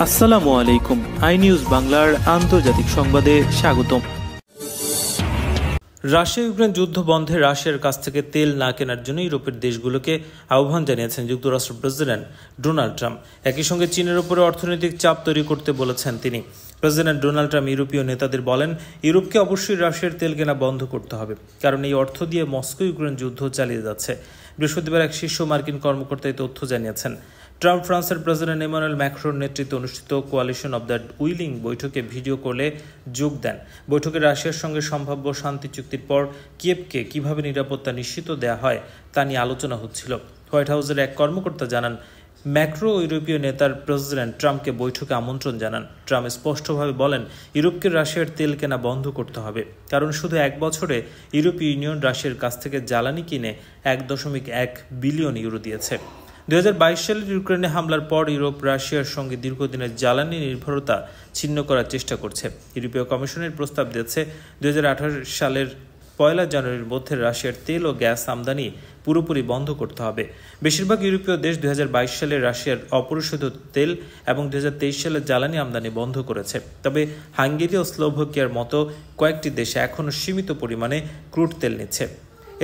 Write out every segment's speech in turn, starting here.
আসসালামু আলাইকুম। I news বাংলার আন্তর্জাতিক সংবাদে স্বাগতম। রাশিয়া ইউক্রেন যুদ্ধ বন্ধে রাশিয়ার কাছ থেকে তেল না কেনার জন্য ইউরোপের দেশগুলোকে আহ্বান জানিয়েছেন যুক্তরাষ্ট্র প্রেসিডেন্ট ডোনাল্ড ট্রাম্প। একই সঙ্গে চীনের উপরে অর্থনৈতিক চাপ তৈরি করতে বলেছেন তিনি। প্রেসিডেন্ট ডোনাল্ড ট্রাম্প ইউরোপীয় নেতাদের বলেন, ইউরোপকে অবশ্যই রাশিয়ার তেল কেনা বন্ধ করতে হবে, কারণ এই অর্থ দিয়ে মস্কো ইউক্রেন যুদ্ধ চালিয়ে যাচ্ছে। বৃহস্পতিবার এক শীর্ষ মার্কিন কর্মকর্তা এই তথ্য জানিয়েছেন। ট্রাম্প ফ্রান্সের প্রেসিডেন্ট ইমানুয়েল ম্যাক্রোর নেতৃত্বে অনুষ্ঠিত কোয়ালিশন অব দ্য উইলিং বৈঠকে ভিডিও কলে যোগ দেন। বৈঠকে রাশিয়ার সঙ্গে সম্ভাব্য শান্তি চুক্তির পর কিয়েভকে কিভাবে নিরাপত্তা নিশ্চিত দেওয়া হয় তা নিয়ে আলোচনা হচ্ছিল। হোয়াইট হাউসের এক কর্মকর্তা জানান, ম্যাক্রো ইউরোপীয় নেতার প্রেসিডেন্ট ট্রাম্পকে বৈঠকে আমন্ত্রণ জানান। ট্রাম্প স্পষ্টভাবে বলেন, ইউরোপকে রাশিয়ার তেল কেনা বন্ধ করতে হবে, কারণ শুধু এক বছরে ইউরোপীয় ইউনিয়ন রাশিয়ার কাছ থেকে জ্বালানি কিনে 1.1 বিলিয়ন ইউরো দিয়েছে। 2022 সালের ইউক্রেনে হামলার পর ইউরোপ রাশিয়ার সঙ্গে দীর্ঘদিনের জ্বালানি নির্ভরতা ছিন্ন করার চেষ্টা করছে। ইউরোপীয় কমিশনের প্রস্তাব দিয়েছে 2018 সালের 1 জানুয়ারির মধ্যে রাশিয়ার তেল ও গ্যাস আমদানি পুরোপুরি বন্ধ করতে হবে। বেশিরভাগ ইউরোপীয় দেশ 2022 সালে রাশিয়ার অপরিশোধিত তেল এবং 2023 সালে জ্বালানি আমদানি বন্ধ করেছে। তবে হাঙ্গেরি ও স্লোভাকিয়ার মতো কয়েকটি দেশে এখনও সীমিত পরিমাণে ক্রুড তেল নিচ্ছে।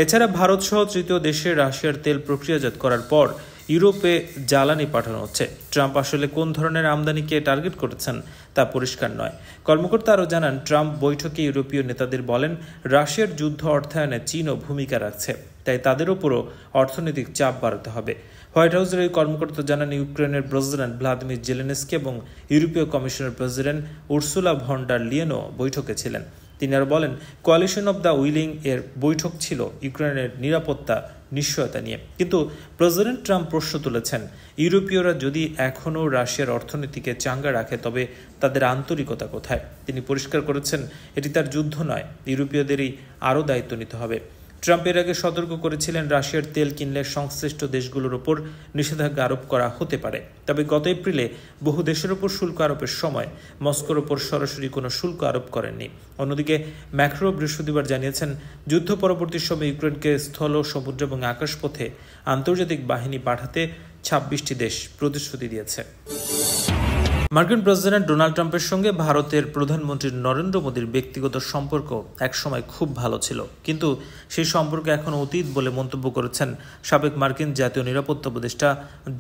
এছাড়া ভারত সহ তৃতীয় দেশে রাশিয়ার তেল প্রক্রিয়াজাত করার পর ইউরোপে জ্বালানি পাঠানো হচ্ছে। ট্রাম্প আসলে কোন ধরনের আমদানিকে টার্গেট করেছেন তা পরিষ্কার নয়। কর্মকর্তা আরও জানান, ট্রাম্প বৈঠকে ইউরোপীয় নেতাদের বলেন, রাশিয়ার যুদ্ধ অর্থায়নে চীনও ভূমিকা রাখছে, তাই তাদের উপরও অর্থনৈতিক চাপ বাড়াতে হবে। হোয়াইট হাউসের এই কর্মকর্তা জানান, ইউক্রেনের প্রেসিডেন্ট ভ্লাদিমির জেলেনস্কি এবং ইউরোপীয় কমিশনের প্রেসিডেন্ট উর্সুলা ভন ডার লিয়েনও বৈঠকে ছিলেন। তিনি আরও বলেন, কোয়ালিশন অব দ্য উইলিং এর বৈঠক ছিল ইউক্রেনের নিরাপত্তা নিশ্চয়তা নিয়ে। কিন্তু প্রেসিডেন্ট ট্রাম্প প্রশ্ন তুলেছেন, ইউরোপীয়রা যদি এখনও রাশিয়ার অর্থনীতিকে চাঙ্গা রাখে তবে তাদের আন্তরিকতা কোথায়? তিনি পরিষ্কার করেছেন, এটি তার যুদ্ধ নয়, ইউরোপীয়দেরই আরও দায়িত্ব নিতে হবে। ট্রাম্প এর আগে সতর্ক করেছিলেন, রাশিয়ার তেল কিনলে সংশ্লিষ্ট দেশগুলোর ওপর নিষেধাজ্ঞা আরোপ করা হতে পারে। তবে গত এপ্রিলে বহু দেশের ওপর শুল্ক আরোপের সময় মস্কোর ওপর সরাসরি কোনো শুল্ক আরোপ করেননি। অন্যদিকে ম্যাক্রো বৃহস্পতিবার জানিয়েছেন, যুদ্ধ পরবর্তী সময়ে ইউক্রেনকে স্থল, সমুদ্র এবং আকাশপথে আন্তর্জাতিক বাহিনী পাঠাতে 26টি দেশ প্রতিশ্রুতি দিয়েছে। মার্কিন প্রেসিডেন্ট ডোনাল্ড ট্রাম্পের সঙ্গে ভারতের প্রধানমন্ত্রী নরেন্দ্র মোদীর ব্যক্তিগত সম্পর্ক একসময় খুব ভালো ছিল, কিন্তু সেই সম্পর্ক এখন অতীত বলে মন্তব্য করেছেন সাবেক মার্কিন জাতীয় নিরাপত্তা উপদেষ্টা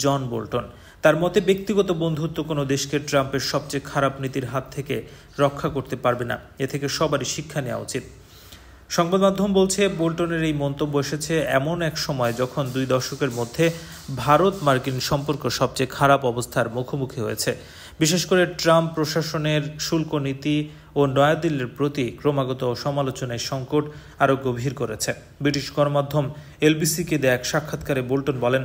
জন বোল্টন। তার মতে, ব্যক্তিগত বন্ধুত্ব কোনো দেশকে ট্রাম্পের সবচেয়ে খারাপ নীতির হাত থেকে রক্ষা করতে পারবে না। এ থেকে সবারই শিক্ষা নেওয়া উচিত। সংবাদ মাধ্যম বলছে, বোল্টনের এই মন্তব্য এসেছে এমন এক সময় যখন 2 দশকের মধ্যে ভারত মার্কিন সম্পর্ক সবচেয়ে খারাপ অবস্থার মুখোমুখি হয়েছে। বিশেষ করে ট্রাম্প প্রশাসনের শুল্ক নীতি ও নয়াদিল্লির প্রতি ক্রমাগত সমালোচনায় সংকট আরও গভীর করেছে। ব্রিটিশ গণমাধ্যম এলবিসিকে দেয়া এক সাক্ষাৎকারে বোল্টন বলেন,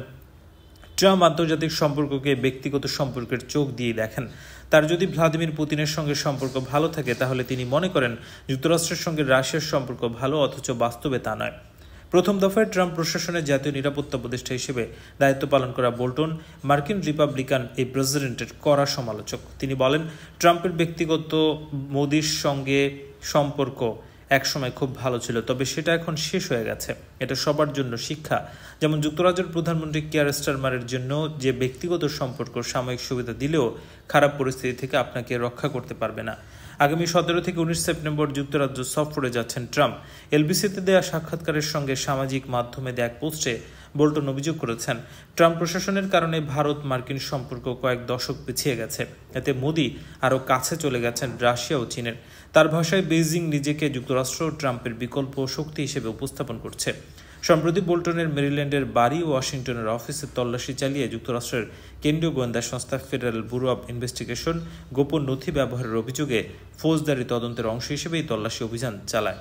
ট্রাম্প আন্তর্জাতিক সম্পর্ককে ব্যক্তিগত সম্পর্কের চোখ দিয়ে দেখেন। তার যদি ভ্লাদিমির পুতিনের সঙ্গে সম্পর্ক ভালো থাকে তাহলে তিনি মনে করেন যুক্তরাষ্ট্রের সঙ্গে রাশিয়ার সম্পর্ক ভালো, অথচ বাস্তবে তা নয়। প্রথম দফায় ট্রাম্প প্রশাসনের জাতীয় নিরাপত্তা উপদেষ্টা হিসেবে দায়িত্ব পালন করা বোল্টন মার্কিন রিপাবলিকান এই প্রেসিডেন্টের কড়া সমালোচক। তিনি বলেন, ট্রাম্পের ব্যক্তিগত মোদির সঙ্গে সম্পর্ক একসময় খুব ভালো ছিল, তবে সেটা এখন শেষ হয়ে গেছে। এটা সবার জন্য শিক্ষা। যেমন যুক্তরাজ্যের প্রধানমন্ত্রী কিয়ার স্টারমারের জন্য যে ব্যক্তিগত সম্পর্ক সাময়িক সুবিধা দিলেও খারাপ পরিস্থিতি থেকে আপনাকে রক্ষা করতে পারবে না। আগামী 17 থেকে 19 সেপ্টেম্বর যুক্তরাজ্য সফরে যাচ্ছেন ট্রাম্প। এলবিসিতে দেয়া সাক্ষাৎকারের সঙ্গে সামাজিক মাধ্যমে দেয়া এক পোস্টে বোল্টন অভিযোগ করেছেন, ট্রাম্প প্রশাসনের কারণে ভারত মার্কিন সম্পর্ক কয়েক দশক পিছিয়ে গেছে। এতে মোদি আরও কাছে চলে গেছেন রাশিয়া ও চীনের। তার ভাষায়, বেইজিং নিজেকে যুক্তরাষ্ট্র ও ট্রাম্পের বিকল্প শক্তি হিসেবে উপস্থাপন করছে। সম্প্রতি বোল্টনের মেরিল্যান্ডের বাড়ি ও ওয়াশিংটনের অফিসে তল্লাশি চালিয়ে যুক্তরাষ্ট্রের কেন্দ্রীয় গোয়েন্দা সংস্থা ফেডারেল ব্যুরো অব ইনভেস্টিগেশন গোপন নথি ব্যবহারের অভিযোগে ফৌজদারি তদন্তের অংশ হিসেবে এই তল্লাশি অভিযান চালায়।